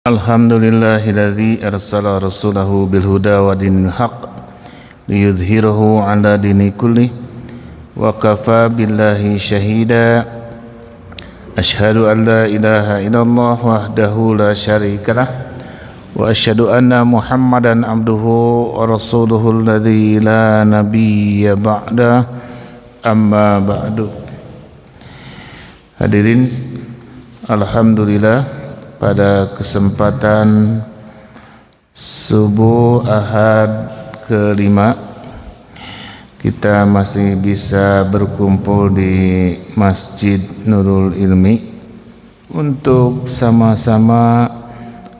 Alhamdulillahilladzi arsala rasulahu bil huda wa dinil haqq liyudhhirahu 'ala dini kulli wa kafa billahi syahida. Asyhadu an la ilaha illallah wahdahu la syarikalah wa asyhadu anna Muhammadan abduhu wa rasuluhu alladzi la nabiyya ba'da, amma ba'du. Hadirin, alhamdulillah, pada kesempatan subuh Ahad kelima kita masih bisa berkumpul di Masjid Nurul Ilmi untuk sama-sama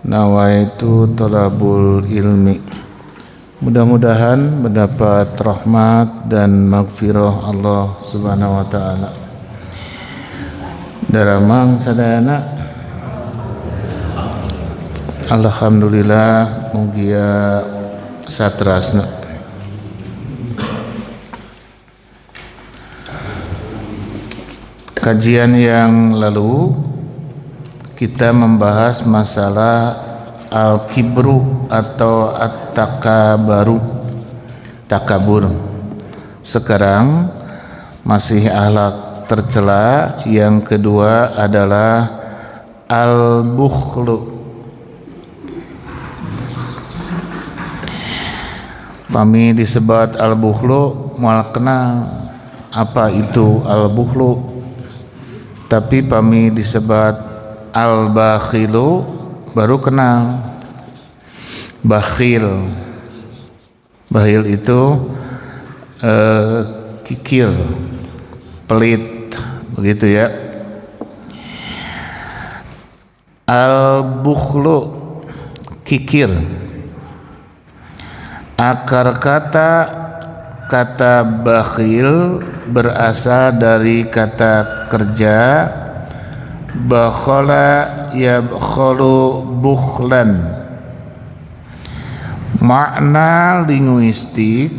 nawaitu thalabul ilmi. Mudah-mudahan mendapat rahmat dan maghfirah Allah Subhanahu wa taala. Daramang sadayana, alhamdulillah, mugia satrasna. Kajian yang lalu kita membahas masalah al-kibru atau takabur. Sekarang masih akhlak tercela. Yang kedua adalah al-bukhlu. Kami disebut al-bukhlu, mal kenal apa itu al-bukhlu, tapi kami disebut al-bakhilu baru kenal. Bakhil itu kikir, pelit, begitu ya. Al-bukhlu kikir. Akar kata bakhil berasal dari kata kerja bakhala yabkhalu bukhlan. Makna linguistik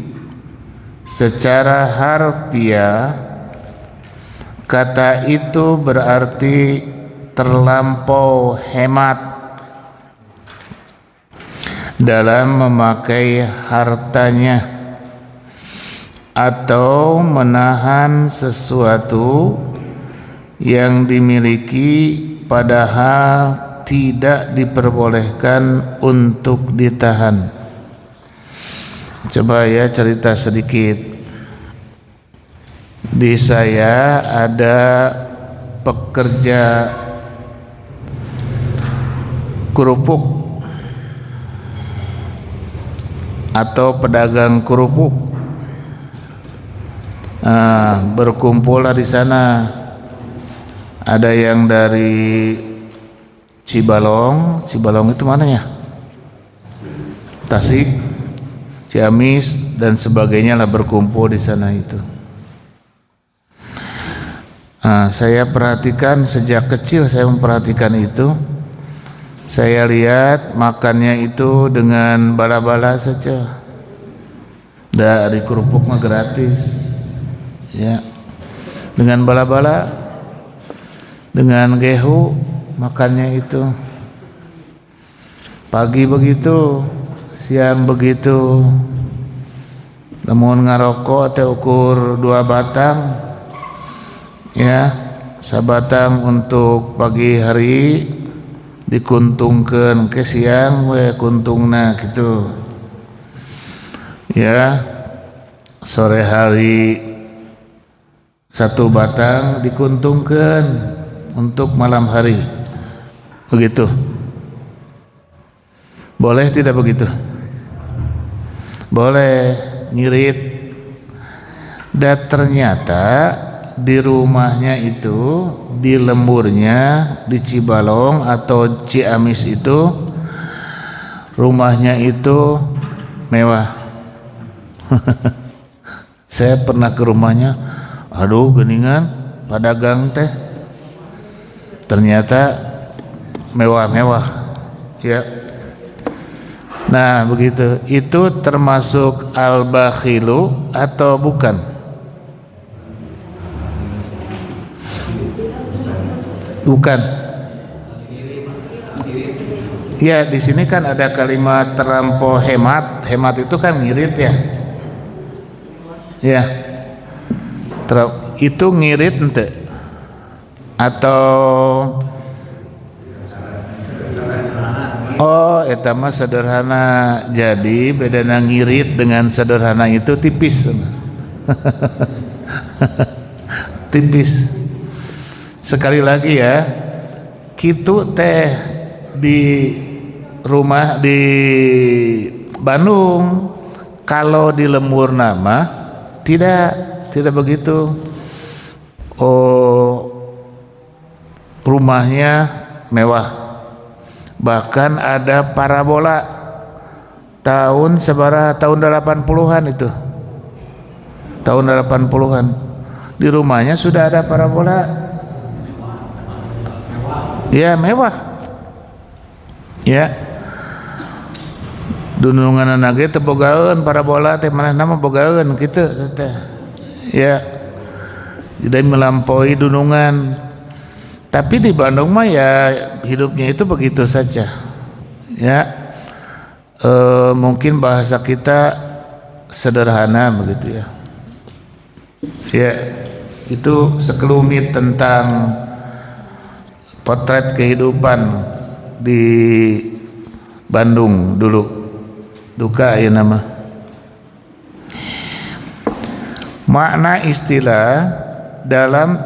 secara harfiah kata itu berarti terlampau hemat dalam memakai hartanya atau menahan sesuatu yang dimiliki padahal tidak diperbolehkan untuk ditahan. Coba ya cerita sedikit. Di saya ada pekerja kerupuk atau pedagang kerupuk. Berkumpullah di sana. Ada yang dari Cibalong itu mana ya? Tasik, Ciamis dan sebagainya lah, berkumpul di sana itu. Saya perhatikan sejak kecil, saya memperhatikan itu. Saya lihat makannya itu dengan bala-bala saja. Dari kerupuk mah gratis, ya. Dengan bala-bala, dengan gehu makannya itu. Pagi begitu, siang begitu. Namun ngarokok teh ukur 2 batang, ya, sabatang untuk pagi hari. Dikuntungkan ke siang we kuntungna gitu ya. Sore hari 1 batang dikuntungkan untuk malam hari, begitu. Boleh tidak begitu? Boleh, ngirit. Dan ternyata di rumahnya itu, di lemburnya, di Cibalong atau Ciamis itu, rumahnya itu mewah. Saya pernah ke rumahnya, aduh geningan pedagang teh, ternyata mewah-mewah ya. Nah begitu, itu termasuk al-bakhilu atau bukan? Bukan. Ya, di sini kan ada kalimat terlampau hemat. Hemat itu kan ngirit ya. Ya. Itu ngirit ente. Atau oh, eta mah sederhana. Jadi bedana ngirit dengan sederhana itu tipis. Tipis. Sekali lagi ya, kitu teh di rumah di Bandung, kalau di lembur nama tidak begitu. Oh, rumahnya mewah, bahkan ada parabola tahun 80-an itu, tahun 80-an di rumahnya sudah ada parabola. Ya, mewah. Ya. Dunungan nage teu bogaeun parabola teh manehna mah bogaeun kitu teh. Ya. Jadi melampaui dunungan. Tapi di Bandung mah ya hidupnya itu begitu saja. Ya. Mungkin bahasa kita sederhana begitu ya. Ya. Itu sekelumit tentang potret kehidupan di Bandung dulu. Duka ya nama. Makna istilah dalam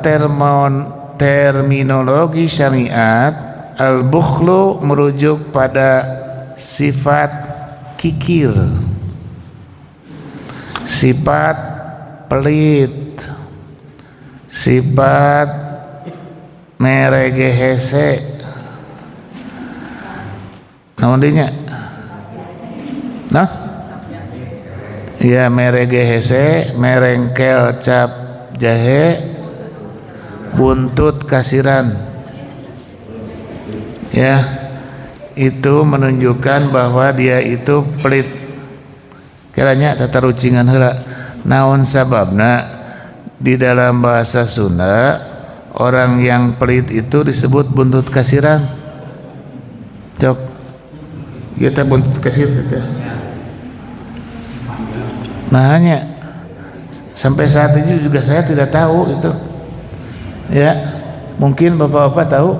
terminologi syariat, al-bukhlu merujuk pada sifat kikir, sifat pelit, sifat merege hese, naon dinya? Nah, ya merege hese, merengkel cap jahe, buntut kasiran. Ya, itu menunjukkan bahwa dia itu pelit. Kiranya tatarucingan heula. Naon sababna di dalam bahasa Sunda orang yang pelit itu disebut buntut kasiran. Cok, kita buntut kasir kita. Nah, hanya sampai saat ini juga saya tidak tahu itu. Ya, mungkin bapak-bapak tahu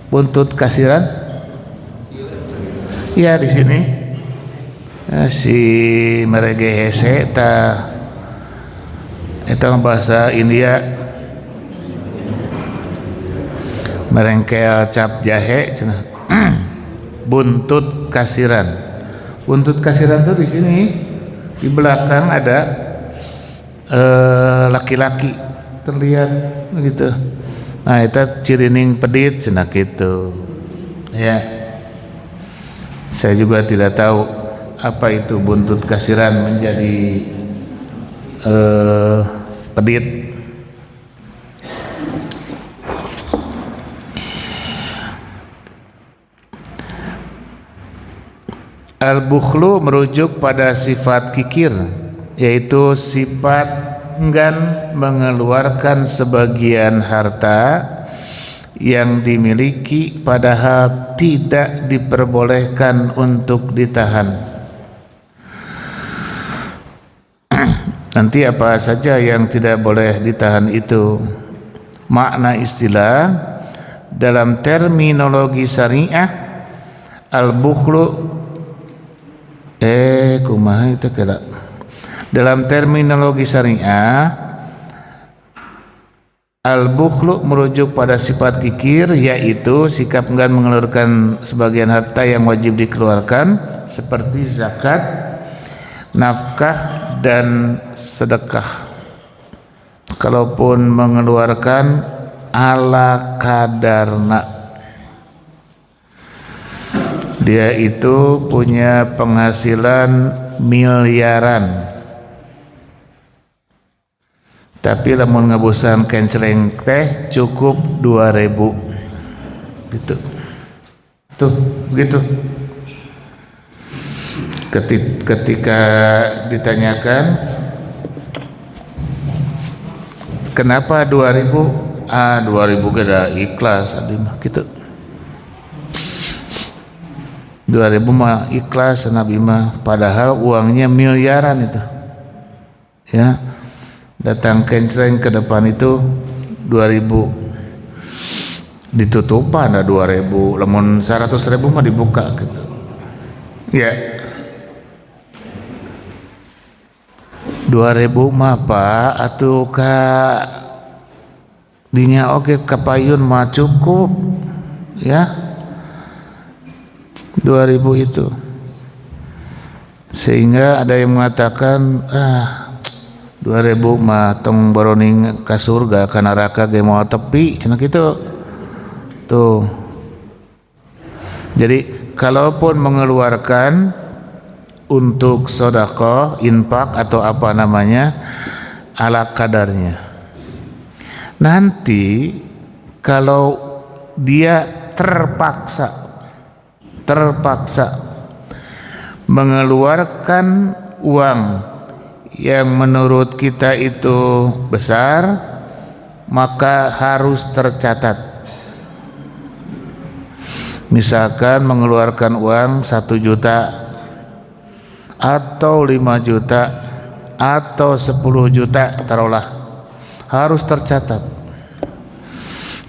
buntut kasiran? Ya, di sini si merege hese eta bahasa India. Merengkel cap jahe, buntut kasiran. Buntut kasiran tuh di sini, di belakang ada laki-laki terlihat gitu. Nah, itu cirining pedit cenah gitu. Ya, saya juga tidak tahu apa itu buntut kasiran menjadi pedit. Al-bukhlu merujuk pada sifat kikir, yaitu sifat enggan mengeluarkan sebagian harta yang dimiliki padahal tidak diperbolehkan untuk ditahan. Nanti apa saja yang tidak boleh ditahan itu? Makna istilah dalam terminologi syariah, al-bukhlu kumaha itu kira. Dalam terminologi syariah, al-bukhlu merujuk pada sifat kikir, yaitu sikap enggan mengeluarkan sebagian harta yang wajib dikeluarkan seperti zakat, nafkah dan sedekah. Kalaupun mengeluarkan ala kadarna, dia itu punya penghasilan miliaran, tapi lamun ngabusan kencereng teh cukup 2.000 gitu. Tuh begitu. Ketika ditanyakan kenapa 2.000, 2000 geda ikhlas abdi mah kitu. 2000 mah ikhlas Nabi mah, padahal uangnya miliaran itu. Ya. Datang kenceng ke depan itu 2000 ditutupan ada 2000, lamun 100.000 mah dibuka gitu. Ya. 2000 mah Pak atuh ka dinya oge kapayun mah cukup ya 2000 itu, sehingga ada yang mengatakan 2000 mah tong boroning ka surga ka neraka ge moal tepi cenah kitu tuh. Jadi kalaupun mengeluarkan untuk sedekah, infak atau apa namanya ala kadarnya, nanti kalau dia terpaksa mengeluarkan uang yang menurut kita itu besar, maka harus tercatat. Misalkan mengeluarkan uang 1 juta atau 5 juta atau 10 juta taruhlah, harus tercatat.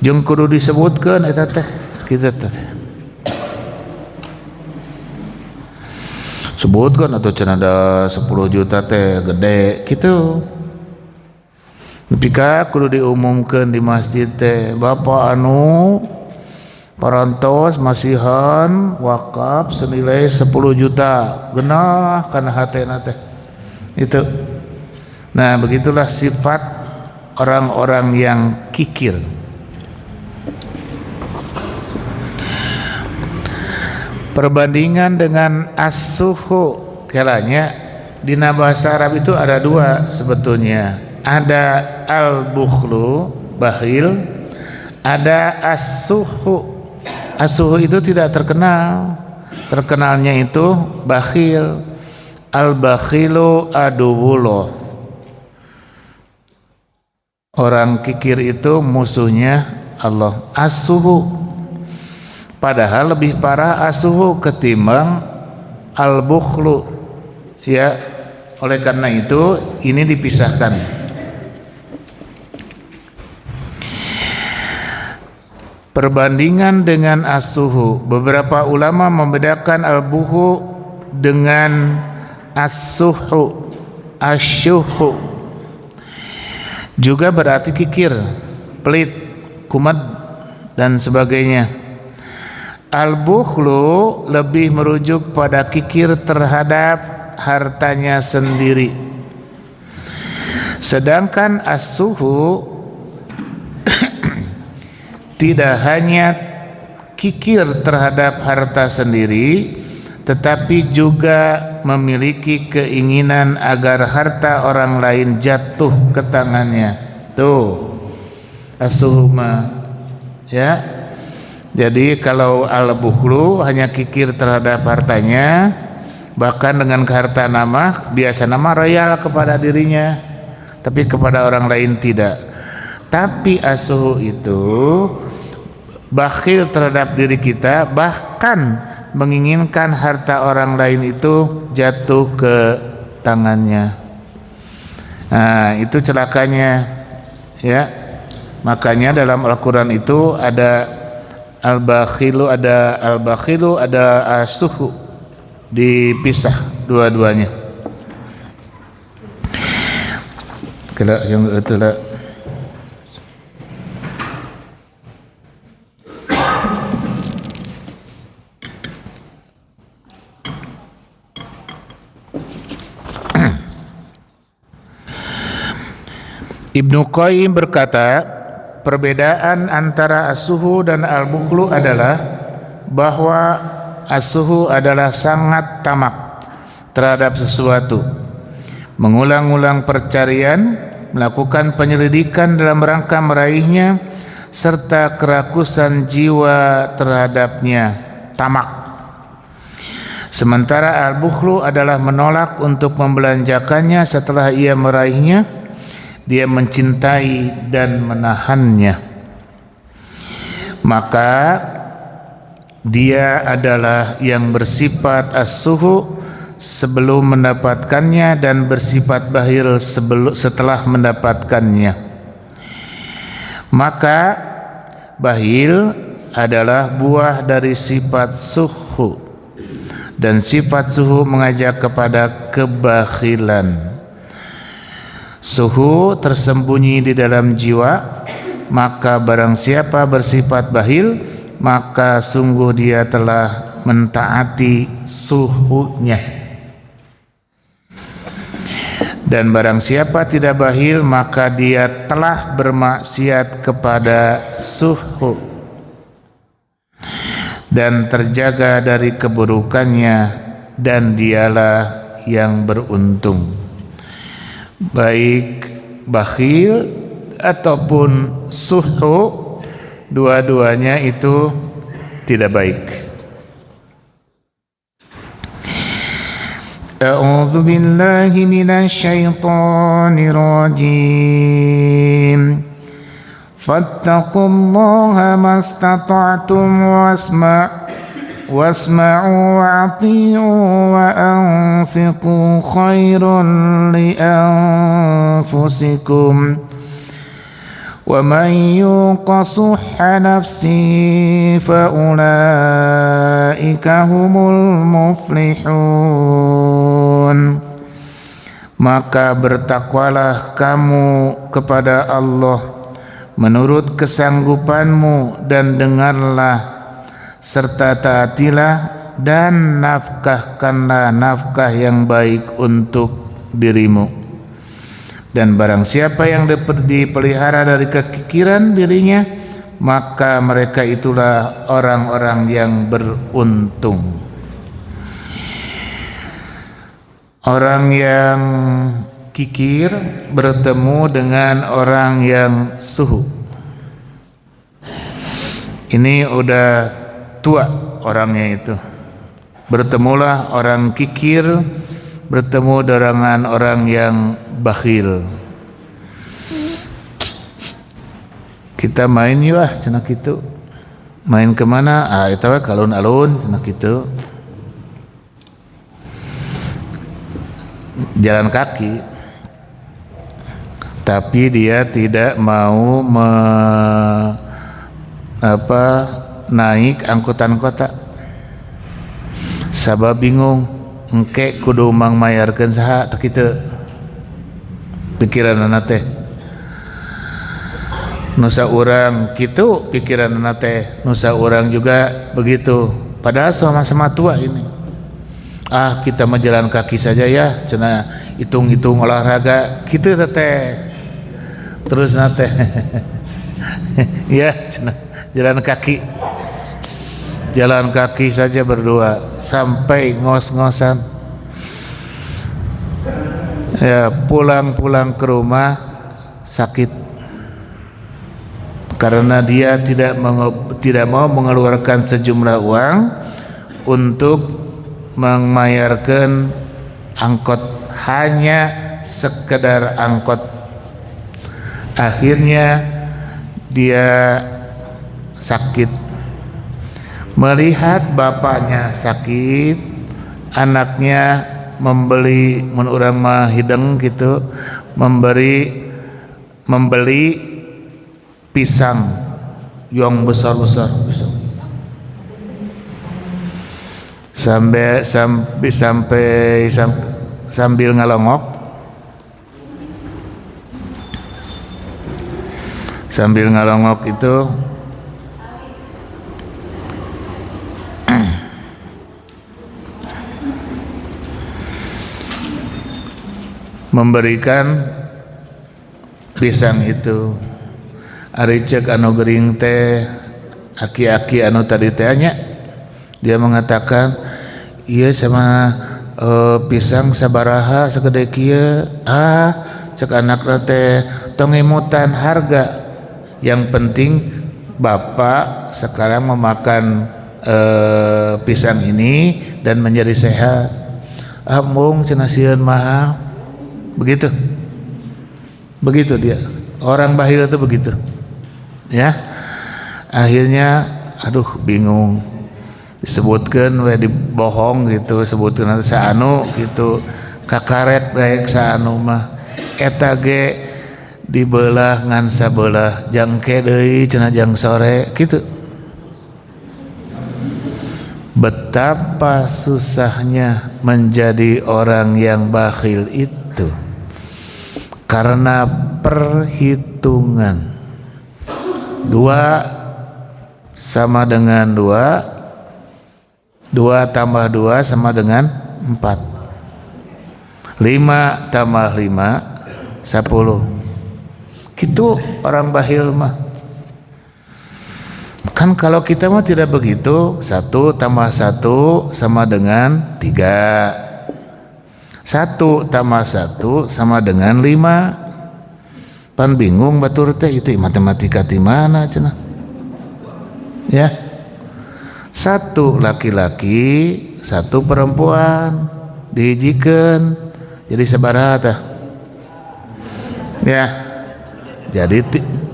Jeung kudu disebutkeun eta teh kitu teh. Sebutkan atau cenah ada 10 juta teh gede gitu. Nepika kudu diumumkeun di masjid teh, Bapak anu parantos masihan wakaf senilai 10 juta genah kana hatena teh. Itu. Nah, begitulah sifat orang-orang yang kikir. Perbandingan dengan as-suhu kelanya di bahasa Arab itu ada 2 sebetulnya. Ada al-bukhlu, bakhil, ada as-suhu. As-suhu itu tidak terkenal. Terkenalnya itu bakhil. Al-bakhilu aduwullah. Orang kikir itu musuhnya Allah. As-suhu, padahal lebih parah asuhu ketimbang al-bukhlu. Ya, oleh karena itu ini dipisahkan. Perbandingan dengan asuhu, beberapa ulama membedakan al-buhu dengan as-suhu. Asyuhu juga berarti kikir, pelit, kumat dan sebagainya. Al-bukhlu lebih merujuk pada kikir terhadap hartanya sendiri. Sedangkan as-suhu tidak hanya kikir terhadap harta sendiri, tetapi juga memiliki keinginan agar harta orang lain jatuh ke tangannya. Tuh as-suhu ya. Jadi kalau al-bukhlu hanya kikir terhadap hartanya, bahkan dengan harta nama biasa nama royal kepada dirinya, tapi kepada orang lain tidak. Tapi as-suhu itu bakhil terhadap diri kita, bahkan menginginkan harta orang lain itu jatuh ke tangannya. Nah, itu celakanya ya. Makanya dalam Al-Quran itu ada al-bakhilu, ada as-suhu, dipisah dua-duanya. Kalau yang itu lah. Ibnu Qayyim berkata, perbedaan antara as-suhu dan al-bukhlu adalah bahwa as-suhu adalah sangat tamak terhadap sesuatu, mengulang-ulang pencarian, melakukan penyelidikan dalam rangka meraihnya, serta kerakusan jiwa terhadapnya, tamak. Sementara al-bukhlu adalah menolak untuk membelanjakannya setelah ia meraihnya, dia mencintai dan menahannya, maka dia adalah yang bersifat as-suhu sebelum mendapatkannya dan bersifat bakhil setelah mendapatkannya. Maka bakhil adalah buah dari sifat suhu, dan sifat suhu mengajak kepada kebakhilan. Suhu tersembunyi di dalam jiwa, maka barang siapa bersifat bakhil, maka sungguh dia telah mentaati suhunya. Dan barang siapa tidak bakhil, maka dia telah bermaksiat kepada suhu dan terjaga dari keburukannya, dan dialah yang beruntung. Baik bakhil ataupun suhu, dua-duanya itu tidak baik. A'udzu billahi minasy syaithanir rajim. Fattaqullaha mastata'tum wasma'u wa'ati'u wa anfiqu khairan li anfusikum wa man yuqa suhha nafsihi fa ulaika humul muflihun. Maka bertakwalah kamu kepada Allah menurut kesanggupanmu, dan dengarlah serta taatilah dan nafkahkanlah nafkah yang baik untuk dirimu. Dan barang siapa yang dipelihara dari kekikiran dirinya, maka mereka itulah orang-orang yang beruntung. Orang yang kikir bertemu dengan orang yang suhu. Ini udah tua orangnya itu. Bertemulah orang kikir bertemu dengan orang yang bakhil. Kita main yuk cenah kitu. Main kemana? Eta we ka alun-alun cenah kitu. Jalan kaki. Tapi dia tidak mau naik angkutan kota. Sabab bingung, engke kudu mang mayarkeun saha teh kitu. Pikiranna teh. Nusa urang kitu pikiranna teh, nusa urang juga begitu. Padahal sama-sama tua ini. Kita mah jalan kaki saja ya, cenah hitung-hitung olahraga kitu teh. Terus nate ya jalan kaki saja berdua sampai ngos-ngosan, ya pulang ke rumah sakit karena dia tidak mau mengeluarkan sejumlah uang untuk membayarkan angkot, hanya sekedar angkot. Akhirnya dia sakit. Melihat bapaknya sakit, anaknya membeli mun urang mah hideng gitu, membeli pisang yang besar-besar pisang. Sambil ngalongok itu memberikan pisang itu. Ari ceuk anu gering teh aki-aki anu tadi teh nya, dia mengatakan ieu sama pisang sabaraha sagede kieu. Cek anakna teh tong emutan harga. Yang penting bapak sekarang memakan pisang ini dan menjadi sehat. Mung cenah sieun mahal. Begitu. Begitu dia. Orang bakhil itu begitu. Ya. Akhirnya aduh bingung. Disebutkan we dibohong gitu, sebutkeun saanu gitu. Kakaret daek saanu mah eta ge dibelah ngan sabelah jangke deui cenah jang sore gitu. Betapa susahnya menjadi orang yang bakhil itu karena perhitungan. 2 sama dengan 2, 2 tambah 2 sama dengan 4, 5 tambah 5 10. Gitu orang bakhil mah. Kan kalau kita mah tidak begitu. 1 tambah 1 sama dengan 3, 1 tambah 1 sama dengan 5. Pan bingung batur teh itu matematika di mana cenah. Ya. 1 laki-laki, 1 perempuan dihijikeun jadi sabaraha tah? Ya. Jadi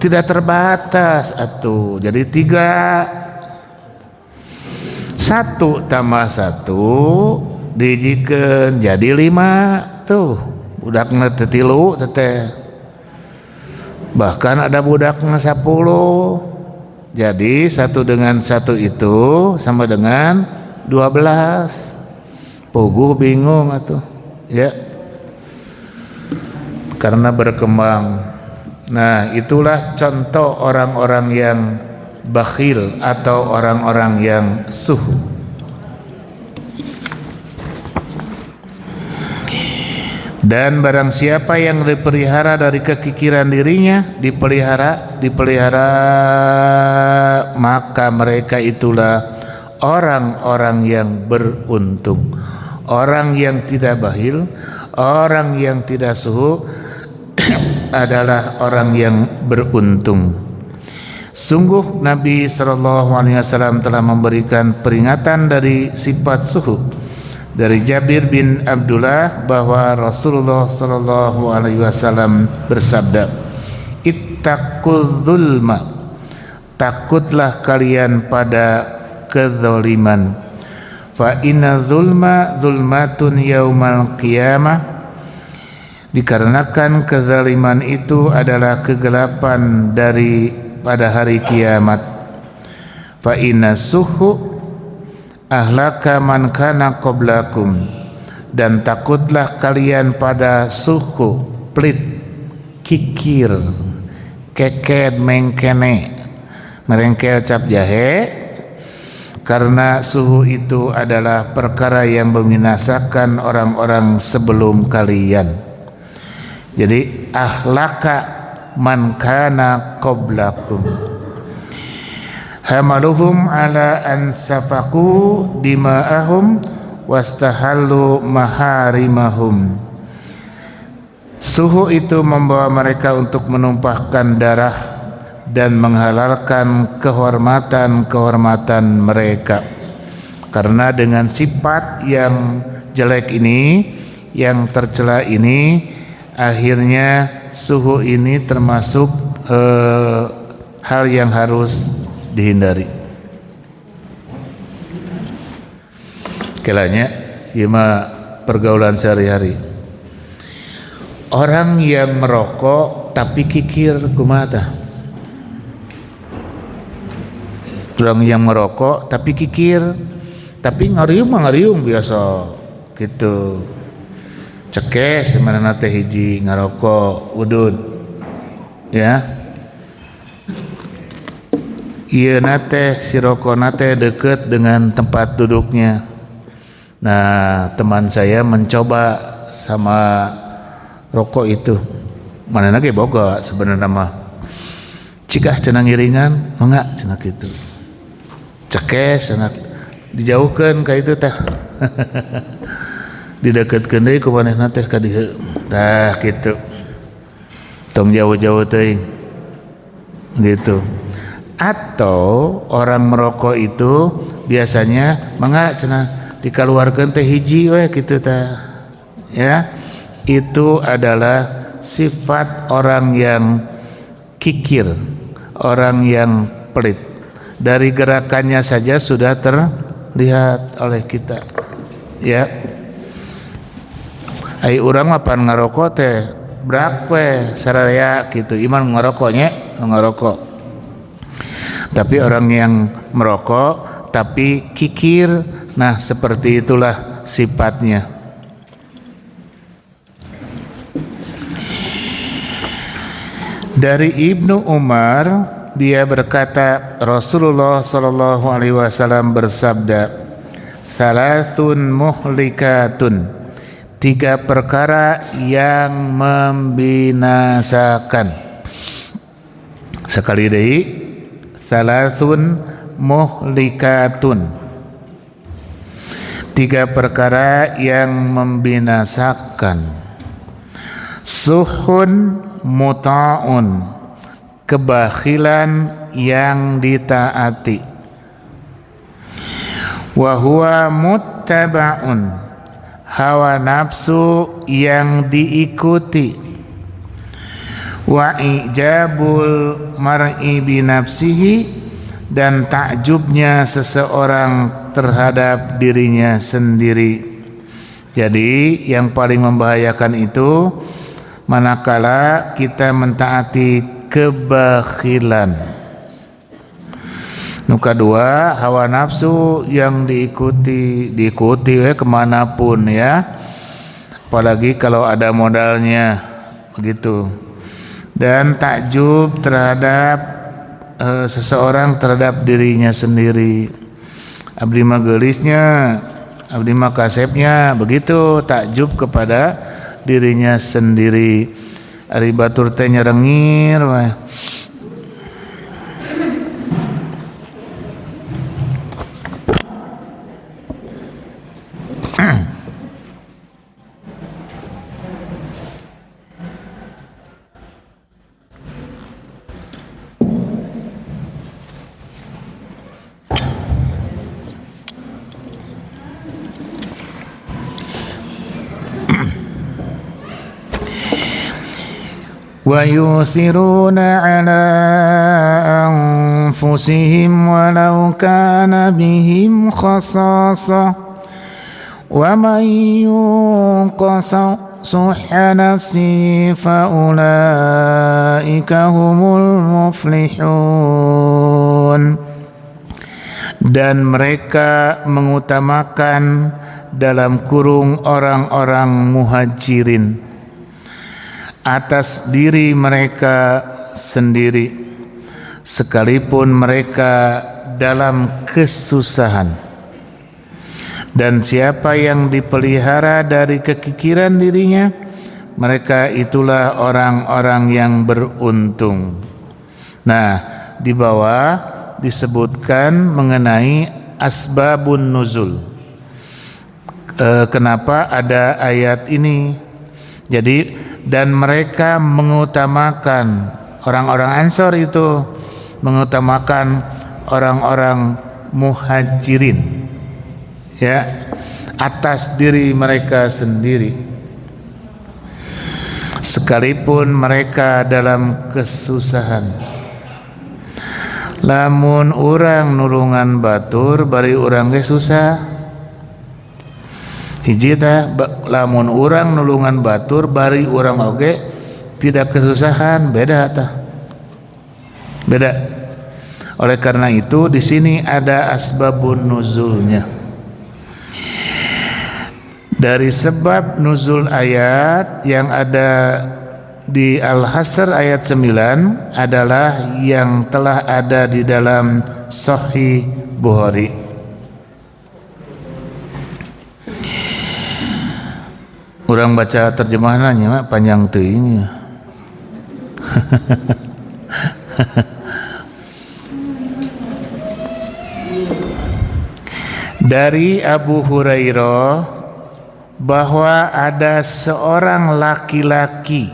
tidak terbatas atuh. Jadi 3. 1 tambah 1 dijikeun jadi 5 tuh. Budakna teh 3 teteh. Bahkan ada budakna 10. Jadi 1 dengan 1 itu sama dengan 12. Puguh bingung atuh. Ya. Karena berkembang. Nah, itulah contoh orang-orang yang bakhil atau orang-orang yang suhu. Dan barang siapa yang dipelihara dari kekikiran dirinya, dipelihara, maka mereka itulah orang-orang yang beruntung. Orang yang tidak bakhil, orang yang tidak suhu adalah orang yang beruntung. Sungguh Nabi SAW telah memberikan peringatan dari sifat suhu. Dari Jabir bin Abdullah bahwa Rasulullah SAW bersabda, "Ittaqul zulma, takutlah kalian pada kezaliman. Fa inna zulma zulmatun yaumal qiyamah." Dikarenakan kezaliman itu adalah kegelapan dari pada hari kiamat. Fa inna suhu ahlaka man kana qablakum, dan takutlah kalian pada suhu, pelit, kikir, keket, mengkene, merengkel cap jahe, karena suhu itu adalah perkara yang membinasakan orang-orang sebelum kalian. Jadi ahlaka man kana qablakum, hamaluhum ala an safaku dima'ahum wastahallu maharimahum. Suhu itu membawa mereka untuk menumpahkan darah dan menghalalkan kehormatan-kehormatan mereka. Karena dengan sifat yang jelek ini, yang tercela ini, akhirnya suhu ini termasuk hal yang harus dihindari. Kelanya ieu mah pergaulan sehari-hari. Orang yang merokok tapi kikir kumaha tah? Orang yang merokok tapi kikir, tapi ngariung mah ngariung biasa gitu. Cekes mana teh hiji ngarokok udud ya. Ieu nate si rokok nate deket dengan tempat duduknya. Nah, teman saya mencoba sama rokok itu. Manehna ge boga sebenarnya mah. Cikah cenah ngiringan, mangga cenah kitu. Cekes cenah dijauhkeun ka itu teh. Dideketkeun deui ku manehna teh ka dieu. Tah kitu. Tong jauh-jauh teuing. Gitu. Atau orang merokok itu biasanya mangga cenah dikaluarkeun teh hiji we kitu tah. Ya. Itu adalah sifat orang yang kikir, orang yang pelit. Dari gerakannya saja sudah terlihat oleh kita. Ya. Ai urang mah pan ngarokok teh brak we saraya gitu. Iman ngarokoknya, ngarokok. Tapi orang yang merokok tapi kikir, nah seperti itulah sifatnya. Dari Ibnu Umar, dia berkata, Rasulullah sallallahu alaihi wasallam bersabda, "Salatsun muhlikatun." 3 perkara yang membinasakan. Sekali deui, salatsun muhlikatun. 3 perkara yang membinasakan. Suhun muta'un, kebakhilan yang ditaati. Wa huwa muttaba'un, hawa nafsu yang diikuti. Wa ijabul mar'i binafsihi, dan takjubnya seseorang terhadap dirinya sendiri. Jadi yang paling membahayakan itu manakala kita mentaati kebakhilan. Nuka dua, hawa nafsu yang diikuti kemanapun ya, apalagi kalau ada modalnya begitu. Dan takjub terhadap seseorang terhadap dirinya sendiri. Abdi mah geulisnya, abdi mah kasepnya, begitu takjub kepada dirinya sendiri. Ari batur teh nyerengir weh. Wa yuthiruna ala anfusihim walau kana bihim khasasah wa man yuqa suhha nafsihi fa ulaika humul muflihun. Dan mereka mengutamakan dalam kurung orang-orang muhajirin atas diri mereka sendiri, sekalipun mereka dalam kesusahan. Dan siapa yang dipelihara dari kekikiran dirinya, mereka itulah orang-orang yang beruntung. Nah, di bawah disebutkan mengenai asbabun nuzul. Kenapa ada ayat ini? Jadi dan mereka mengutamakan, orang-orang Ansor itu mengutamakan orang-orang muhajirin ya atas diri mereka sendiri, sekalipun mereka dalam kesusahan. Lamun urang nulungan batur bari urang ge susah. Hiji teh lamun urang nulungan batur bari urang oge tidak kesusahan, beda tah. Beda. Oleh karena itu di sini ada asbabun nuzulnya. Dari sebab nuzul ayat yang ada di Al-Hasr ayat 9 adalah yang telah ada di dalam Sahih Bukhari. Urang baca terjemahannya mah panjang teuing. Dari Abu Hurairah bahwa ada seorang laki-laki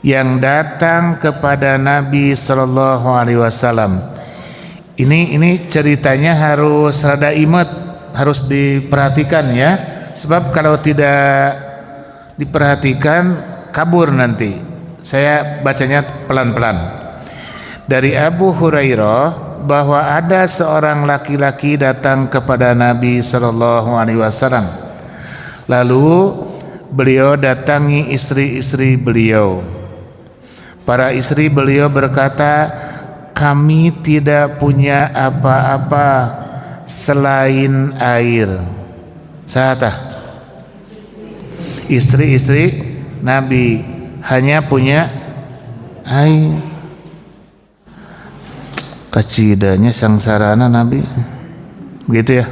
yang datang kepada Nabi sallallahu alaihi wasallam. Ini ceritanya harus rada imet, harus diperhatikan ya. Sebab kalau tidak diperhatikan kabur nanti. Saya bacanya pelan-pelan. Dari Abu Hurairah bahwa ada seorang laki-laki datang kepada Nabi sallallahu alaihi wasallam. Lalu beliau datangi istri-istri beliau. Para istri beliau berkata, kami tidak punya apa-apa selain air. Sahatah istri-istri Nabi hanya punya air. Kacidanya sangsarana Nabi begitu ya.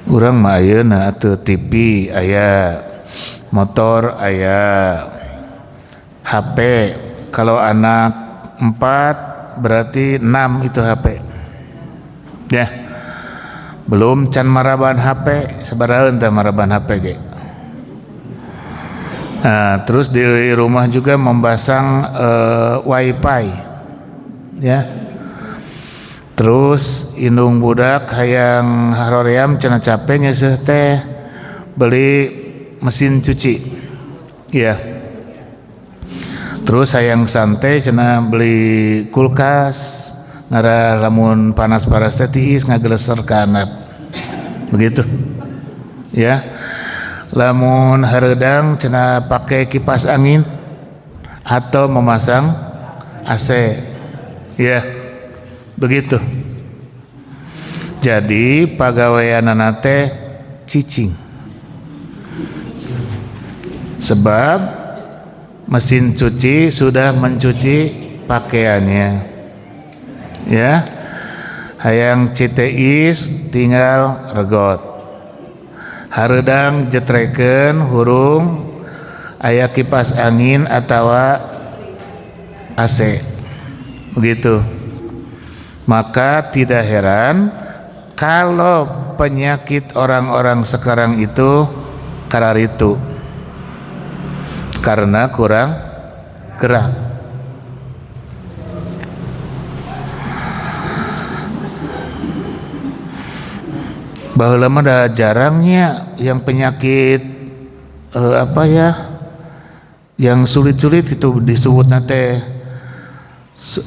Urang mah ayeuna atuh TV aya, motor aya, HP kalau anak 4 berarti 6 itu HP ya. Belum can maraban HP, sabaraeun teh maraban HP ge. Nah, terus di rumah juga membasang wifi ya. Terus indung budak hayang haroream cenah capek nyeuseuh teh beli mesin cuci ya. Terus hayang santai cenah beli kulkas ngara lamun panas-panas teh tiis ngageleser ka handap begitu ya. Lamun hareudang cenah pakai kipas angin atau memasang AC ya. Begitu. Jadi pagaweanana teh cicing. Sebab mesin cuci sudah mencuci pakaiannya. Ya. Hayang citeis tinggal regot. Hareudang jetrekeun hurung aya kipas angin atawa AC. Begitu. Maka tidak heran kalau penyakit orang-orang sekarang itu kararitu karena kurang gerak. Baheula mah da jarangnya yang penyakit yang sulit-sulit itu disebutna teh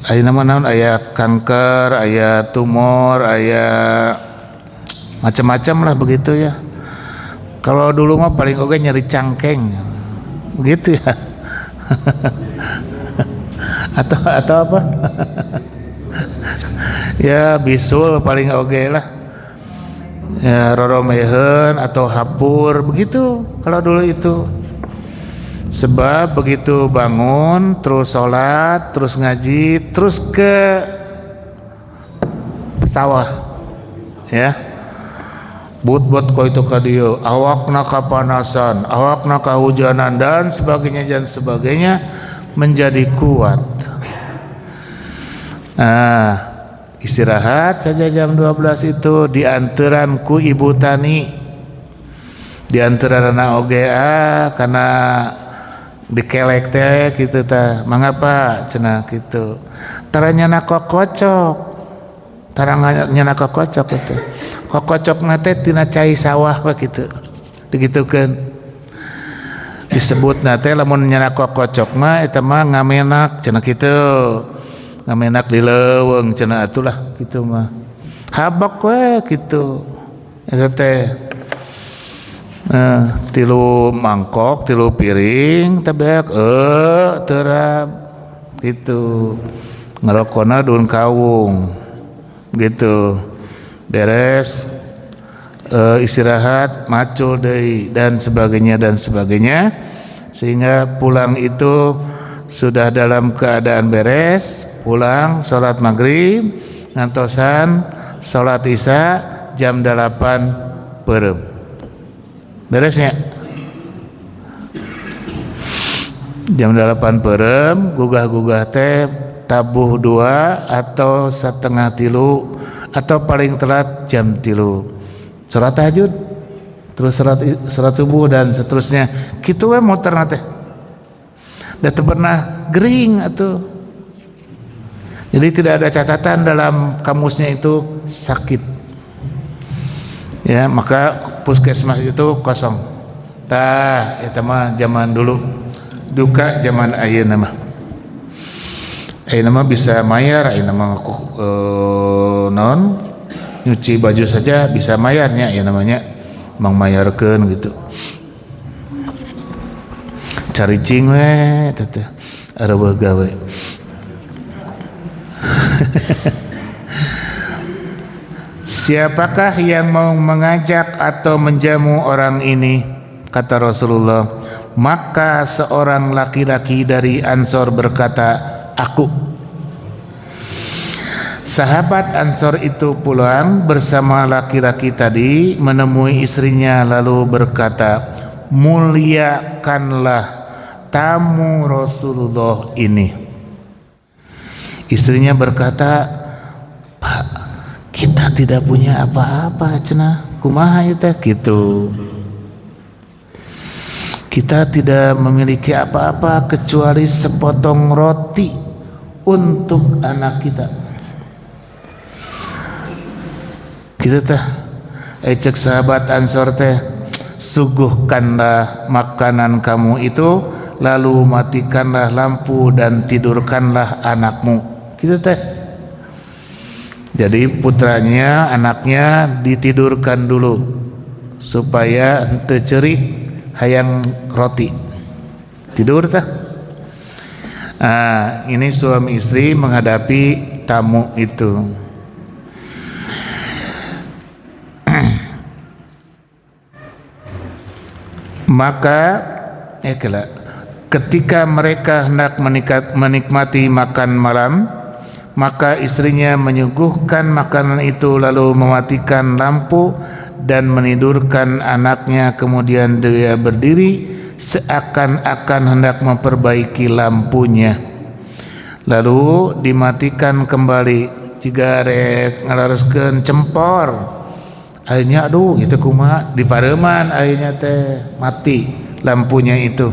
aya nama naon, aya kanker, aya tumor, aya macam-macam lah begitu ya. Kalau dulu mah paling oge nyeri cangkeng begitu ya. atau apa ya bisul paling oge lah ya, roromehen atau hapur begitu kalau dulu itu. Sebab begitu bangun terus sholat terus ngaji terus ke sawah ya, but ko itu ka dieu awakna kapanasan, awakna kahujanan dan sebagainya menjadi kuat. Nah, istirahat saja jam 12 itu dianteran ku ibu tani, dianteran anak oge karena dikelek teh gitu tah. Mangapa cenah kitu? Taranya na kokocok. Tarangnya na kokocok itu. Kokocokna teh tina cai sawah we kitu. Digitukeun. Disebutna teh lamun nyana kokocok mah eta mah ngamenak cenah kitu. Ngamenak di leuweung cenah atulah kitu mah. Habak we kitu. Eta teh tilu mangkok, tilu piring, tabeak terap gitu. Ngerokona dun kawung gitu. Beres istirahat, macul deui dan sebagainya sehingga pulang itu sudah dalam keadaan beres. Pulang sholat maghrib, ngantosan sholat isya jam 8 peureum. Beresnya jam 8 peureum, gugah-gugah teh tabuh 2 atau setengah 3 atau paling telat jam 3. Salat tahajud, terus salat subuh dan seterusnya. Kitu we motorna teh. Da teu pernah gering atuh. Jadi tidak ada catatan dalam kamusnya itu sakit. Ya, maka puskesmas itu kosong, Tah eta mah zaman dulu. Duka zaman ayeuna mah. Ayeuna mah bisa mayar, ayeuna mah naon nyuci baju saja bisa mayarnya ya namanya mang mayarkeun gitu. Caricing we teh areueuh gawe. Siapakah yang mau mengajak atau menjamu orang ini? Kata Rasulullah. Maka seorang laki-laki dari Ansor berkata, aku. Sahabat Ansor itu pulang bersama laki-laki tadi, menemui istrinya lalu berkata, muliakanlah tamu Rasulullah ini. Istrinya berkata, Pak, kita tidak punya apa-apa cenah, kumaha eta gitu. Kita tidak memiliki apa-apa kecuali sepotong roti untuk anak kita. Kita teh cek sahabat Ansor teh, suguhkanlah makanan kamu itu, lalu matikanlah lampu dan tidurkanlah anakmu. Kita teh. Jadi putranya, anaknya ditidurkan dulu supaya henteu ceurik hayang roti. Tidur tah. Nah, ini suami istri menghadapi tamu itu. Maka ketika mereka hendak menikmati makan malam, maka istrinya menyuguhkan makanan itu lalu mematikan lampu dan menidurkan anaknya. Kemudian dia berdiri seakan-akan hendak memperbaiki lampunya, lalu dimatikan kembali. Jika rek ngalareskeun cempor, akhirnya aduh itu kumaha dipareuman, akhirnya teh mati lampunya itu.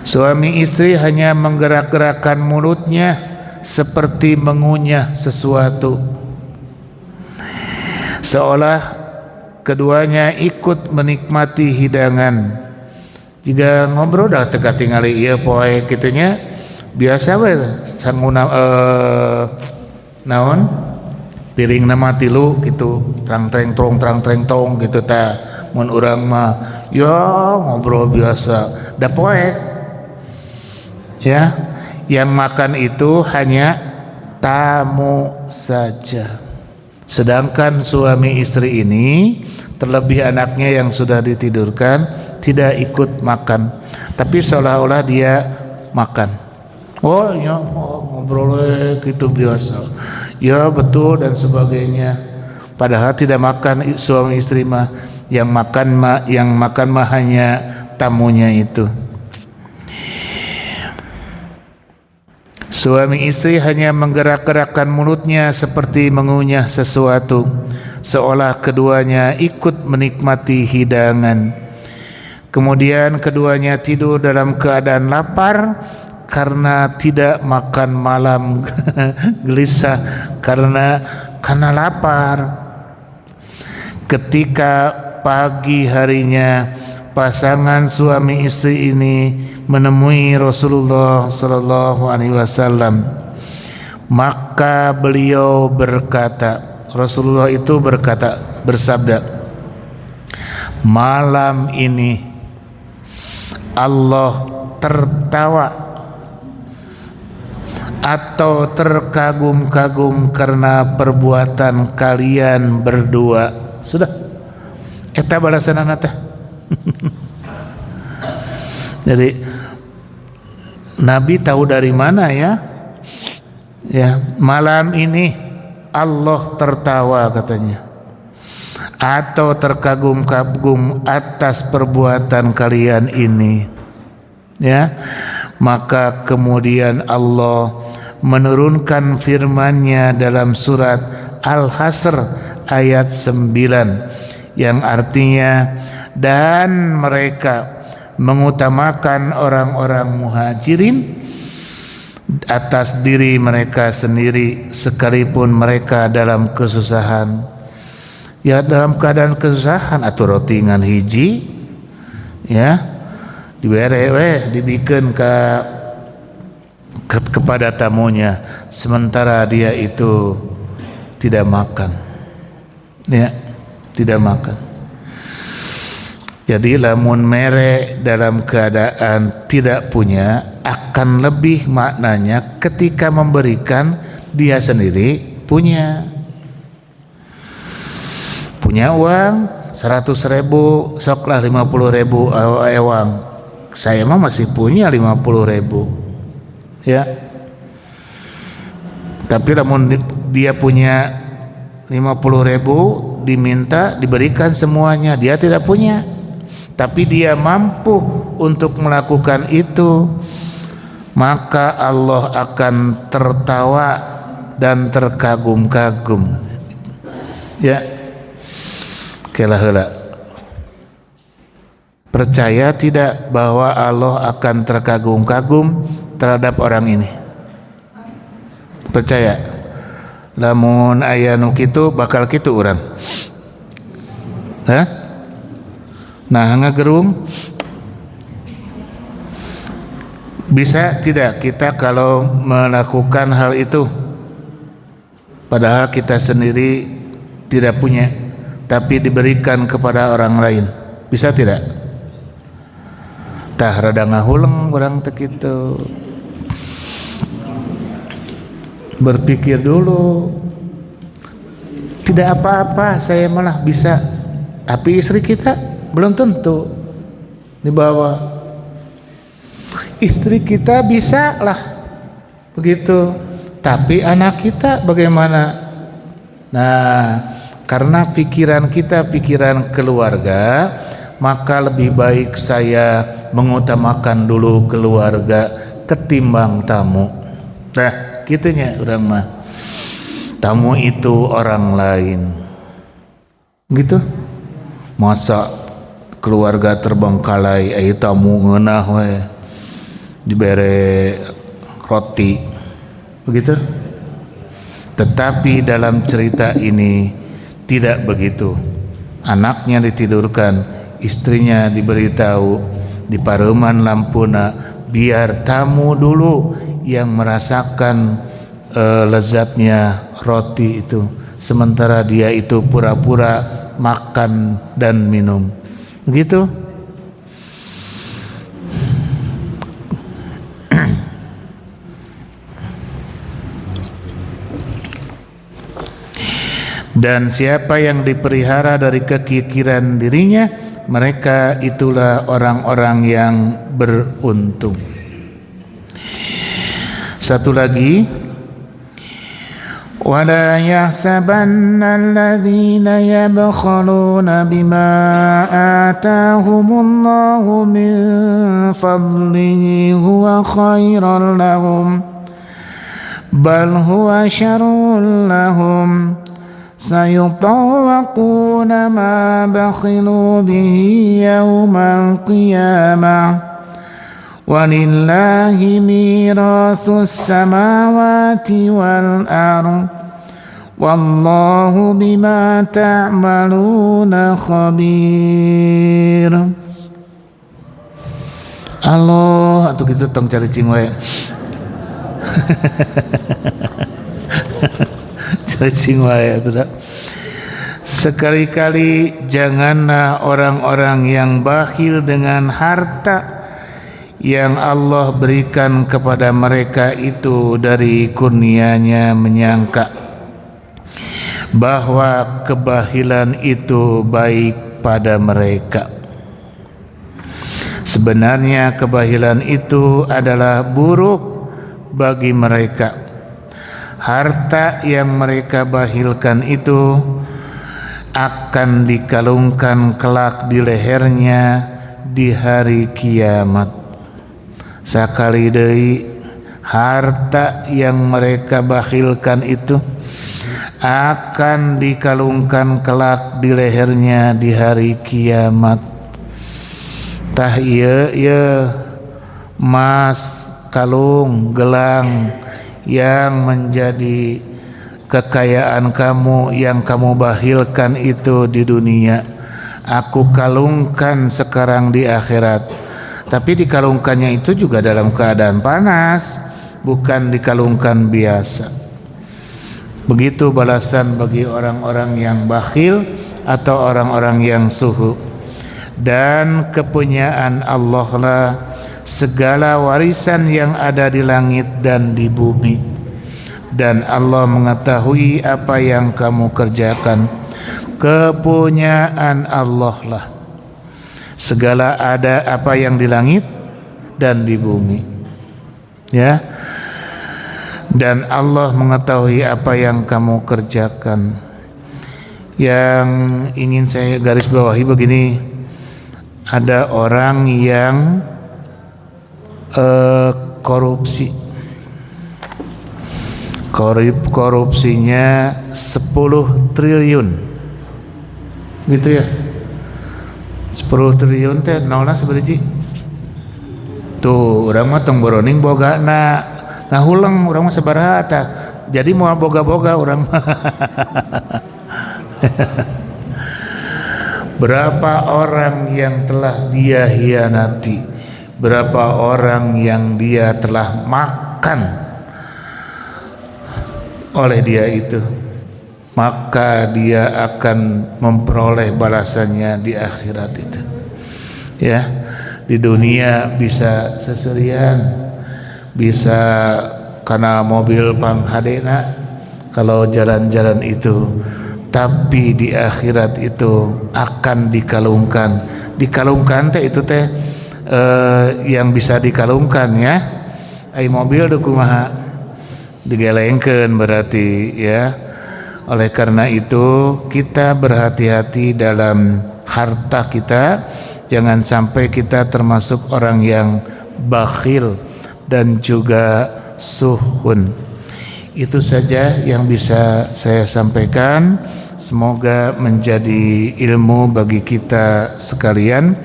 Suami istri hanya menggerak-gerakkan mulutnya seperti mengunyah sesuatu, seolah keduanya ikut menikmati hidangan. Jika ngobrol dah teka tingali ieu poe kitunya biasa we sanguna naon piring nama tilu gitu, terang treng tong gitu tah. Mun urang mah ya ngobrol biasa da poe. Ya, yang makan itu hanya tamu saja. Sedangkan suami istri ini, terlebih anaknya yang sudah ditidurkan, tidak ikut makan, tapi seolah-olah dia makan. Oh ya, ngobrol gitu biasa. Ya betul dan sebagainya. Padahal tidak makan suami istri mah, yang makan mah hanya tamunya itu. Suami istri hanya menggerak-gerakkan mulutnya seperti mengunyah sesuatu, seolah keduanya ikut menikmati hidangan. Kemudian keduanya tidur dalam keadaan lapar karena tidak makan malam, gelisah karena lapar. Ketika pagi harinya pasangan suami istri ini menemui Rasulullah sallallahu alaihi wasallam, maka beliau berkata, Rasulullah itu bersabda, malam ini Allah tertawa atau terkagum-kagum karena perbuatan kalian berdua. Sudah, eta balasanana teh. Jadi Nabi tahu dari mana ya? Ya, malam ini Allah tertawa katanya, atau terkagum-kagum atas perbuatan kalian ini. Ya, maka kemudian Allah menurunkan firman-Nya dalam surat Al-Hasr ayat 9 yang artinya, dan mereka mengutamakan orang-orang muhajirin atas diri mereka sendiri sekalipun mereka dalam kesusahan. Ya dalam keadaan kesusahan atau roti ngan hiji ya dibere dibikin kepada tamunya sementara dia itu tidak makan ya tidak makan. Jadi lamun mere dalam keadaan tidak punya akan lebih maknanya ketika memberikan dia sendiri punya uang 100.000 soklah 50.000 ewang saya mah masih punya 50.000 ya tapi namun dia punya 50.000 diminta diberikan semuanya dia tidak punya tapi dia mampu untuk melakukan itu maka Allah akan tertawa dan terkagum-kagum ya kelah heula. Percaya tidak bahwa Allah akan terkagum-kagum terhadap orang ini? Percaya? Lamun aya nu kitu bakal kitu urang. Hah? Nah, ngagerung bisa tidak kita kalau melakukan hal itu padahal kita sendiri tidak punya tapi diberikan kepada orang lain bisa tidak? Tah rada ngahuleng urang teh kitu berpikir dulu tidak apa-apa saya malah bisa tapi istri kita belum tentu di bawah istri kita bisa lah begitu tapi anak kita bagaimana nah karena pikiran kita pikiran keluarga maka lebih baik saya mengutamakan dulu keluarga ketimbang tamu nah gitunya urang mah tamu itu orang lain gitu masa keluarga terbengkalai aya tamu ngeunah we dibere roti begitu tetapi dalam cerita ini tidak begitu. Anaknya ditidurkan, istrinya diberitahu dipareuman lampuna biar tamu dulu yang merasakan lezatnya roti itu sementara dia itu pura-pura makan dan minum. Begitu? Dan siapa yang dipelihara dari kekikiran dirinya, mereka itulah orang-orang yang beruntung. Satu lagi, wala yahsabanna alladhina yabkhaluna bima atahumullahu min fadlihi huwa khairan lahum bal huwa syarrun lahum سيطوقون ما بخلوا به يوم القيامة ولله ميراث السماوات والأرض والله بما تعملون خبير. Allah atuh kitu tong caricing we. Caricing wae atuh. Sekali-kali janganlah orang-orang yang bakhil dengan harta yang Allah berikan kepada mereka itu dari kurnia-Nya menyangka bahwa kebahilan itu baik pada mereka. Sebenarnya kebahilan itu adalah buruk bagi mereka. Harta yang mereka bahilkan itu akan dikalungkan kelak di lehernya di hari kiamat. Sakali deui harta yang mereka bakhilkan itu akan dikalungkan kelak di lehernya di hari kiamat. Tah ieu emas, kalung, gelang yang menjadi kekayaan kamu yang kamu bakhilkan itu di dunia, aku kalungkan sekarang di akhirat. Tapi dikalungkannya itu juga dalam keadaan panas, bukan dikalungkan biasa. Begitu balasan bagi orang-orang yang bakhil atau orang-orang yang suhu. Dan kepunyaan Allah lah segala warisan yang ada di langit dan di bumi, dan Allah mengetahui apa yang kamu kerjakan. Kepunyaan Allah lah segala ada apa yang di langit dan di bumi, ya. Dan Allah mengetahui apa yang kamu kerjakan. Yang ingin saya garis bawahi begini, ada orang yang korupsinya 10 triliun gitu ya. 10 triliun teh nolna sabaraha tuh, urang mah tong boroning boga nah hulang urang mah sabaraha tah, jadi moal boga-boga urang mah. Berapa orang yang telah dia hianati, berapa orang yang dia telah makan oleh dia itu, maka dia akan memperoleh balasannya di akhirat itu. Ya, di dunia bisa seserian, bisa karena mobil panghadena kalau jalan-jalan itu, tapi di akhirat itu akan dikalungkan teh itu teh yang bisa dikalungkan ya. Ai mobil do kumaha digelengkeun berarti ya. Oleh karena itu kita berhati-hati dalam harta kita, jangan sampai kita termasuk orang yang bakhil dan juga suhun. Itu saja yang bisa saya sampaikan. Semoga menjadi ilmu bagi kita sekalian.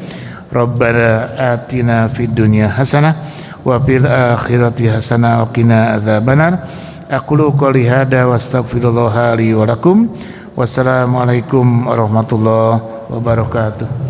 Rabbana atina fid dunya hasanah wa fil akhirati hasanah wa qina adzabannar. Aqulu qouli hadza wa astaghfirullah li wa lakum. Wassalamualaikum warahmatullahi wabarakatuh.